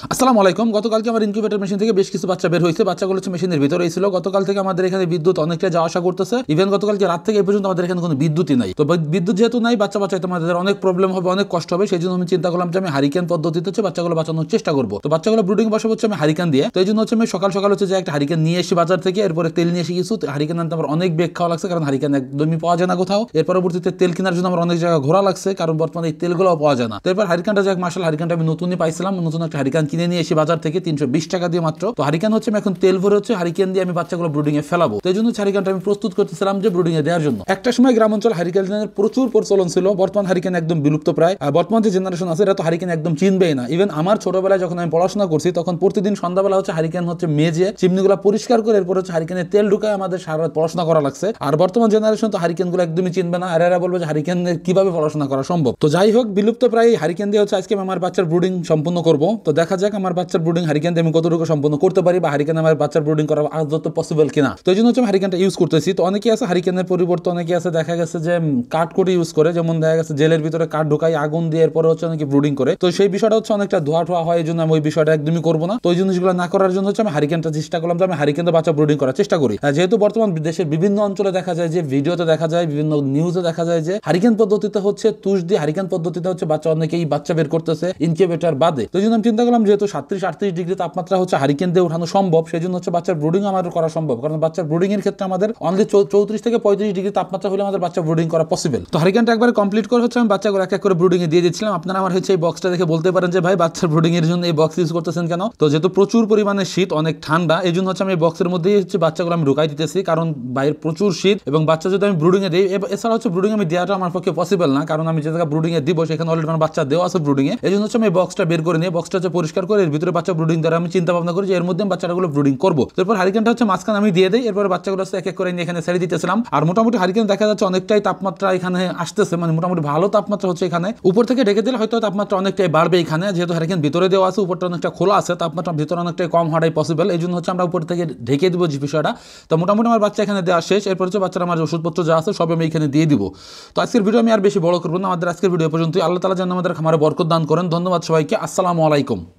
আসসালামু আলাইকুম। গতকালকে আমার ইনকিউবেটর মেশিন থেকে বেশ কিছু বাচ্চা বের হয়েছে। বাচ্চাগুলো হচ্ছে মেশিনের ভিতরেই ছিল। গতকাল থেকে আমাদের এখানে বিদ্যুৎ অনেকটা যাওয়া আসা করতেছে। ইভেন গতকালকে রাত থেকে এই পর্যন্ত আমাদের এখানে কোনো বিদ্যুৎই নাই। তো বিদ্যুৎ যেহেতু নাই, বাচ্চা বাচ্চাতে আমাদের অনেক প্রবলেম হবে, অনেক কষ্ট হবে। সেই জন্য আমি চিন্তা করলাম যে আমি হারিকেন পদ্ধতিতে হচ্ছে বাচ্চাগুলো বাঁচানোর চেষ্টা করবো। তো বাচ্চাগুলো ব্রুডিং বসাবো হচ্ছে আমি হারিকেন দিয়ে। তো এই জন্য হচ্ছে আমি সকাল সকাল হচ্ছে যে একটা হারিকেন নিয়ে এসে বাজার থেকে, এরপরে তেল নিয়ে এসে কিছু হারিকেন আনতে আমার অনেক বেগ খাওয়া লাগছে, কারণ হারিকেন একদমই পাওয়া যায় না কোথাও। এর পরবর্তীতে তেল কেনার জন্য আমার অনেক জায়গা ঘোরা লাগছে, কারণ বর্তমানে এই তেলগুলো পাওয়া যায় না। তো এরপর হারিকেনটা যাক, মার্শাল হারিকেনটা আমি নতুনই পাইছিলাম, নতুন একটা হারিকেন কিনে নিয়ে এসে বাজার থেকে 320 টাকা দিয়ে মাত্র। তো হারিকেন হচ্ছে আমি এখন তেল ভরে হচ্ছে হারিকেন দিয়ে আমি বাচ্চাগুলো ব্রুডিং এ ফেলাবো। তো এই জন্য হারিকেনটা আমি প্রস্তুত করতেছিলাম যে ব্রুডিং এ দেওয়ার জন্য। একটা সময় গ্রাম অঞ্চল হারিকেনের প্রচুর প্রচলন ছিল, বর্তমান হারিকেন একদম বিলুপ্ত প্রায়। আর বর্তমান যে জেনারেশন আছে এরা তো হারিকেন একদম চিনবেই না। ইভেন আমার ছোটবেলায় যখন আমি পড়াশোনা করছি, তখন প্রতিদিন সন্ধ্যাবেলা হচ্ছে হারিকেন হচ্ছে মেজে চিমনিগুলো পরিষ্কার করে এরপর হচ্ছে হারিকেনের তেল ঢুকায় আমাদের সারা রাত পড়াশোনা করা লাগছে। আর বর্তমান জেনারেশন তো হারিকেন গুলো একদমই চিনবে না, আর এরা বলবে যে হারিকেন কিভাবে পড়াশোনা করা সম্ভব। তো যাই হোক, বিলুপ্ত প্রায় হারিকেন দিয়ে হচ্ছে আজকে আমি আমার বাচ্চার ব্রুডিং সম্পূর্ণ করবো। তো দেখা যাক আমার বাচ্চার ব্রুডিং হারিকেন দিয়ে আমি কতটুকু সম্পূর্ণ করতে পারি, বা হারিকেন আমার বাচ্চার ব্রুডিং করা আদত পসিবল কিনা। তো এই জন্য হচ্ছে আমি হারিকেনটা ইউজ করতেছি। তো অনেকেই আছে হারিকেনের পরিবর্তে অনেকে আছে দেখা গেছে যে কাঠ করে ইউজ করে, যেমন দেখা গেছে জেলের ভিতরে কাঠ ঢুকাই আগুন দিয়ে এরপরে হচ্ছে অনেকে ব্রুডিং করে। তো সেই বিষয়টা হচ্ছে অনেকটা ধোয়া ঠোয়া হয়, এই জন্য আমি ওই বিষয়টা একদমই করবো না। তো ওই জিনিসগুলো না করার জন্য হচ্ছে আমি হারিকেনটা চেষ্টা করলাম যে আমি হারিকেনটা বাচ্চা ব্রুডিং করার চেষ্টা করি। যেহেতু বর্তমান দেশের বিভিন্ন অঞ্চলে দেখা যায়, যে ভিডিওতে দেখা যায়, বিভিন্ন নিউজে দেখা যায় যে হারিকেন পদ্ধতিতে হচ্ছে তুষ দিয়ে হারিকেন পদ্ধতিতে হচ্ছে বাচ্চা অনেকেই বাচ্চা বের করতেছে ইনকিউবেটর বাদে। তো এই জন্য আমি চিন্তা করলাম যেহেতু 37-38 ডিগ্রি তাপমাত্রা হচ্ছে হারিকেন দিয়ে উঠানো সম্ভব, সেই জন্য হচ্ছে বাচ্চার ব্রুডিং আমাদের করা সম্ভব। কারণ বাচ্চার ব্রুডিং এর ক্ষেত্রে আমাদের অনলি 34 থেকে 35 ডিগ্রি তাপমাত্রা হলে আমাদের বাচ্চা ব্রুডিং করা পসিবল। তো হারিকেনটা একবার কমপ্লিট করে হচ্ছে আমি বাচ্চাগুলো এক এক করে ব্রুডিং এ দিয়ে দিচ্ছিলাম। আপনারা আমার হচ্ছে এই বক্সটা দেখে বলতে পারেন যে ভাই বাচ্চার ব্রুডিং এর জন্য এই বক্স ইউজ করতেছেন কেন? তো যেহেতু প্রচুর পরিমাণে শীত, অনেক ঠান্ডা, এই জন্য হচ্ছে আমি এই বক্সের মধ্যেই হচ্ছে বাচ্চাগুলো আমি ঢুকাই দিতেছি, কারণ বাইরে প্রচুর শীত এবং বাচ্চা যদি আমি ব্রুডিং এ দিই, এছাড়া হচ্ছে ব্রুডিং আমি দেওয়াটা আমার পক্ষে পসিবল না, কারণ আমি যে জায়গায় ব্রুডিং এ দিব সেখানে অলরেডি আমার বাচ্চা দেওয়া আছে ব্রুডিং এ। এই জন্য হচ্ছে আমি বক্সটা বের করে নিয়ে বক্সটা হচ্ছে পরিষ্কার করে এর ভিতরে বাচ্চা ব্রুডিং দ্বারা আমি চিন্তা ভাবনা করি যে এর মধ্যে বাচ্চাগুলো ব্রুডিং করবো। এরপর হারিকেনটা হচ্ছে মাঝখানে আমি দিয়ে দিই, এরপর বাচ্চাগুলো হচ্ছে এক এক করে এখানে ছেড়ে দিতেছিলাম। আর মোটামুটি হারিকেন দেখা যাচ্ছে অনেকটাই তাপমাত্রা এখানে আসতেছে, মানে মোটামুটি ভালো তাপমাত্রা হচ্ছে এখানে। উপর থেকে ঢেকে দিলে হয়তো তাপমাত্রা অনেকটাই বাড়বে এখানে, যেহেতু হারিকেন ভিতরে দেওয়া আছে, উপরটা অনেকটা খোলা আছে, তাপমাত্রা ভিতরে অনেকটাই কম হওয়াটাই পসিবল। এই জন্য হচ্ছে আমরা উপর থেকে ঢেকে দিব যে বিষয়টা। তো মোটামুটি আমার বাচ্চা এখানে দেওয়া শেষ। এরপর হচ্ছে বাচ্চারা আমার ওষুধপত্র যা আছে সব আমি এখানে দিয়ে দিব। তো আজকের ভিডিও আমি আর বেশি বড় করবো না, আমাদের আজকের ভিডিও পর্যন্ত। আল্লাহ তাআলা যেন আমাদের খামারে বরকত দান করেন। ধন্যবাদ সবাইকে। আসসালামু আলাইকুম।